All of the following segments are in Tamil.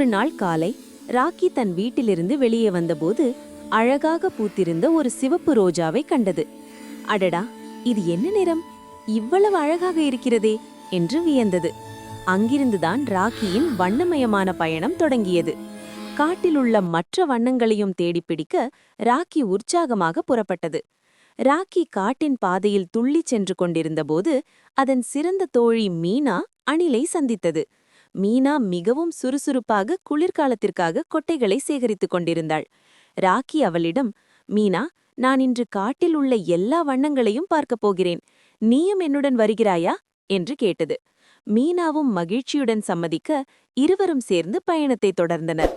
ஒரு நாள் காலை ராக்கி தன் வீட்டிலிருந்து வெளியே வந்தபோது அழகாக பூத்திருந்த ஒரு சிவப்பு ரோஜாவை கண்டது. அடடா, இது என்ன நிறம்? இவ்வளவு அழகாக இருக்கிறதே என்று வியந்தது. அங்கிருந்துதான் ராக்கியின் வண்ணமயமான பயணம் தொடங்கியது. காட்டிலுள்ள மற்ற வண்ணங்களையும் தேடிப்பிடிக்க ராக்கி உற்சாகமாக புறப்பட்டது. ராக்கி காட்டின் பாதையில் துள்ளிச் சென்று கொண்டிருந்தபோது அதன் சிறந்த தோழி மீனா அணிலை சந்தித்தது. மீனா மிகவும் சுறுசுறுப்பாக குளிர்காலத்திற்காக கொட்டைகளை சேகரித்துக் கொண்டிருந்தாள். ராக்கி அவளிடம், மீனா, நான் இன்று காட்டில் உள்ள எல்லா வண்ணங்களையும் பார்க்கப் போகிறேன். நீயும் என்னுடன் வருகிறாயா என்று கேட்டது. மீனாவும் மகிழ்ச்சியுடன் சம்மதிக்க இருவரும் சேர்ந்து பயணத்தை தொடர்ந்தனர்.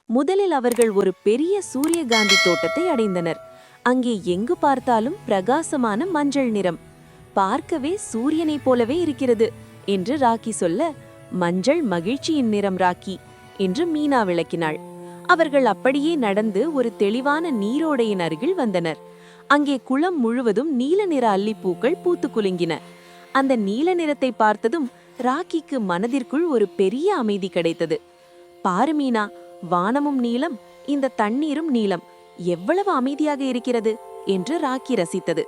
முதலில் அவர்கள் ஒரு பெரிய சூரியகாந்தி தோட்டத்தை அடைந்தனர். அங்கே எங்கு பார்த்தாலும் பிரகாசமான மஞ்சள் நிறம். பார்க்கவே சூரியனைப் போலவே இருக்கிறது என்று ராக்கி சொல்ல, மஞ்சள் மகிழ்ச்சியின் நிறம் ராக்கி என்று மீனா விளக்கினாள். அவர்கள் அப்படியே நடந்து ஒரு தெளிவான நீரோடையின் அருகில் வந்தனர். அங்கே குளம் முழுவதும் நீல நிற அல்லிப்பூக்கள் பூத்து குலுங்கின. அந்த நீல நிறத்தை பார்த்ததும் ராக்கிக்கு மனதிற்குள் ஒரு பெரிய அமைதி கிடைத்தது. பாரு மீனா, வானமும் நீலம், இந்த தண்ணீரும் நீலம், எவ்வளவு அமைதியாக இருக்கிறது என்று ராக்கி ரசித்தது.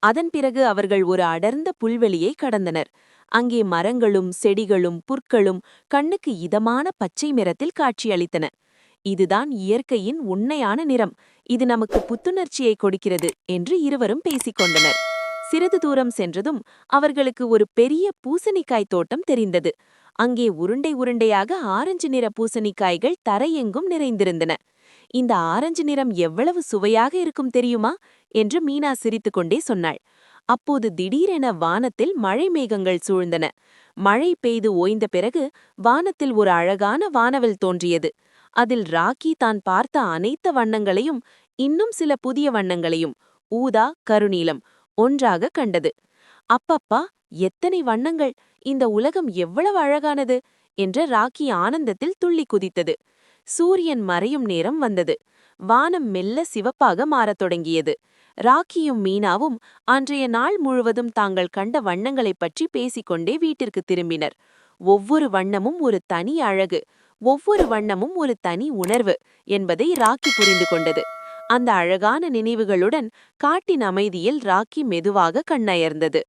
அதன் பிறகு அவர்கள் ஒரு அடர்ந்த புல்வெளியை கடந்தனர். அங்கே மரங்களும் செடிகளும் புற்களும் கண்ணுக்கு இதமான பச்சை நிறத்தில் காட்சியளித்தன. இதுதான் இயற்கையின் உண்மையான நிறம், இது நமக்கு புத்துணர்ச்சியை கொடுக்கிறது என்று இருவரும் பேசிக்கொண்டனர். சிறிது தூரம் சென்றதும் அவர்களுக்கு ஒரு பெரிய பூசணிக்காய் தோட்டம் தெரிந்தது. அங்கே உருண்டை உருண்டையாக ஆரஞ்சு நிற பூசணிக்காய்கள் தரையெங்கும் நிறைந்திருந்தன. இந்த ஆரஞ்சு நிறம் எவ்வளவு சுவையாக இருக்கும் தெரியுமா என்று மீனா சிரித்துக்கொண்டே சொன்னாள். அப்போது திடீரென வானத்தில் மழை மேகங்கள் சூழ்ந்தன. மழை பெய்து ஓய்ந்த பிறகு வானத்தில் ஒரு அழகான வானவில் தோன்றியது. அதில் ராக்கி தான் பார்த்த அனைத்து வண்ணங்களையும் இன்னும் சில புதிய வண்ணங்களையும், ஊதா, கருநீலம், ஒன்றாக கண்டது. அப்பப்பா, எத்தனை வண்ணங்கள்! இந்த உலகம் எவ்வளவு அழகானது என்ற ராக்கி ஆனந்தத்தில் துள்ளி குதித்தது. சூரியன் மறையும் நேரம் வந்தது. வானம் மெல்ல சிவப்பாக மாறத் தொடங்கியது. ராக்கியும் மீனாவும் அன்றைய நாள் முழுவதும் தாங்கள் கண்ட வண்ணங்களைப் பற்றி பேசிக்கொண்டே வீட்டிற்கு திரும்பினர். ஒவ்வொரு வண்ணமும் ஒரு தனி அழகு, ஒவ்வொரு வண்ணமும் ஒரு தனி உணர்வு என்பதை ராக்கி புரிந்து கொண்டது. அந்த அழகான நினைவுகளுடன் காட்டின் அமைதியில் ராக்கி மெதுவாக கண்ணயர்ந்தது.